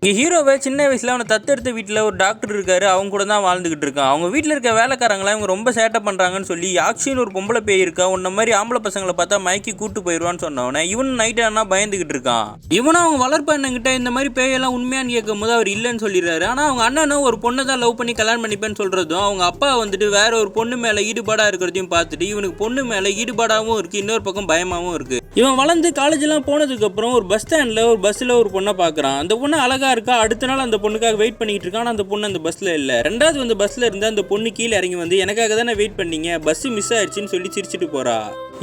இங்கே ஹீரோவை சின்ன வயசில் அவனை தத்தெடுத்த வீட்டில் ஒரு டாக்டர் இருக்காரு. அவங்க கூட தான் வாழ்ந்துகிட்டு இருக்கான். அவங்க வீட்டில் இருக்க வேலைக்காரங்களாம் இவங்க ரொம்ப சேட்டை பண்ணுறாங்கன்னு சொல்லி யாக்ஷின்னு ஒரு பொம்பளை பேய் இருக்கா, உன்ன மாதிரி ஆம்பளை பசங்களை பார்த்தா மயக்கி கூட்டு போயிடுவான்னு சொன்னவனே இவனும் நைட் ஆனால் பயந்துகிட்டு இருக்கான். இவனும் அவங்க வளர்ப்பு அண்ணங்கிட்ட இந்த மாதிரி பேயெல்லாம் உண்மையானு கேட்கும் போது அவர் இல்லைன்னு சொல்லிடுறாரு. ஆனால் அவங்க அண்ணனும் ஒரு பொண்ணை தான் லவ் பண்ணி கல்யாணம் பண்ணிப்பேன்னு சொல்கிறதும் அவங்க அப்பா வந்துட்டு வேற ஒரு பொண்ணு மேலே ஈடுபாடாக இருக்கிறதையும் பார்த்துட்டு இவனுக்கு பொண்ணு மேலே ஈடுபாடாகவும் இருக்குது, இன்னொரு பக்கம் பயமாகவும் இருக்குது. இவன் வளர்ந்து காலேஜெலாம் போனதுக்கப்புறம் ஒரு பஸ் ஸ்டாண்டில் ஒரு பஸ்ஸில் ஒரு பொண்ணை பார்க்குறான். அந்த பொண்ணு அழகாக இருக்கா. அடுத்த நாள் அந்த பொண்ணுக்காக வெயிட் பண்ணிட்டு இருக்கான். அந்த பொண்ணு அந்த பஸ்ஸில் இல்லை. ரெண்டாவது வந்து பஸ்ஸில் இருந்து அந்த பொண்ணு கீழே இறங்கி வந்து எனக்காக தானே வெயிட் பண்ணீங்க, பஸ் மிஸ் ஆயிடுச்சுன்னு சொல்லி சிரிச்சிட்டு போறா.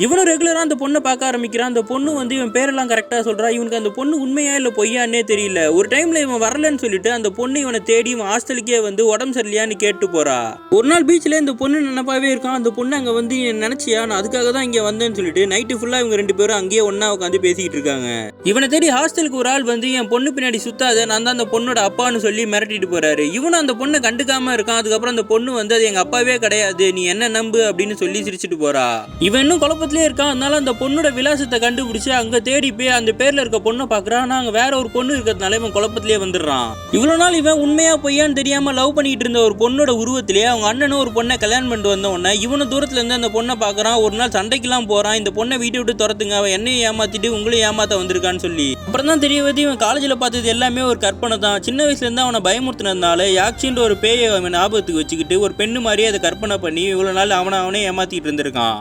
இவனும் ரெகுலராக அந்த பொண்ணை பார்க்க ஆரம்பிக்கிறான். அந்த பொண்ணு வந்து இவன் பேரெல்லாம் கரெக்டாக சொல்கிறா. இவனுக்கு அந்த பொண்ணு உண்மையா இல்லை பொய்யான்னே தெரியல. ஒரு டைமில் இவன் வரலன்னு சொல்லிட்டு அந்த பொண்ணு இவனை தேடி இவன் ஹாஸ்டலுக்கே வந்து உடம்பு சரியில்லையான்னு கேட்டு போறா. ஒரு நாள் பீச்சில் இந்த பொண்ணு நினைப்பாவே இருக்கான். அந்த பொண்ணு அங்கே வந்து நினைச்சியா நான் அதுக்காக தான் இங்கே வந்தேன்னு சொல்லிட்டு நைட்டு ஃபுல்லாக இவங்க ரெண்டு பேரும் அங்கேயே ஒன்னா உட்காந்து பேசிக்கிட்டு இருக்காங்க. இவனை தேடி ஹாஸ்டலுக்கு ஒரு ஆள் வந்து என் பொண்ணு பின்னாடி சுத்தாத, நான் தான் அந்த பொண்ணோட அப்பான்னு சொல்லி மிரட்டிட்டு போறாரு. இவனும் அந்த பொண்ணை கண்டுக்காம இருக்கான். அதுக்கப்புறம் அந்த பொண்ணு வந்து அது எங்க அப்பாவே கிடையாது, நீ என்ன நம்பு அப்படின்னு சொல்லி சிரிச்சிட்டு போறா. இவன் இன்னும் குழப்பத்திலே இருக்கான். அதனால அந்த பொண்ணோட விலாசத்தை கண்டுபிடிச்சு அங்க தேடி போய் அந்த பேர்ல இருக்க பொண்ணை பாக்குறான். ஆனா அங்க வேற ஒரு பொண்ணு இருக்கிறதுனால இவன் குழப்பத்திலே வந்துடுறான். இவ்வளவு நாள் இவன் உண்மையா பொய்யான்னு தெரியாம லவ் பண்ணிட்டு இருந்த ஒரு பொண்ணோட உருவத்திலேயே அவங்க அண்ணனும் ஒரு பொண்ணை கல்யாணம் பண்ணிட்டு வந்த உடனே இவனும் தூரத்துல இருந்து அந்த பொண்ணை பாக்குறான். ஒரு நாள் சண்டைக்கெல்லாம் போறான். இந்த பொண்ணை வீட்டை விட்டு துரத்துங்க, அவன் என்னையும் ஏமாத்திட்டு உங்களையும் ஏமாத்த வந்திருக்கான்னு சொல்லி. அப்புறம் தான் தெரிய வருது இவன் காலேஜில் பார்த்தது எல்லாமே ஒரு கற்பனை தான். சின்ன வயசுல இருந்து அவனை பயமுறுத்தினதுனால யாக்ஷின்ற ஒரு பேயை அவன் ஞாபகத்துக்கு வச்சுக்கிட்டு ஒரு பெண்ணு மாதிரியே அதை கற்பனை பண்ணி இவ்வளவு நாள் அவனை ஏமாத்திட்டு இருந்திருக்கான்.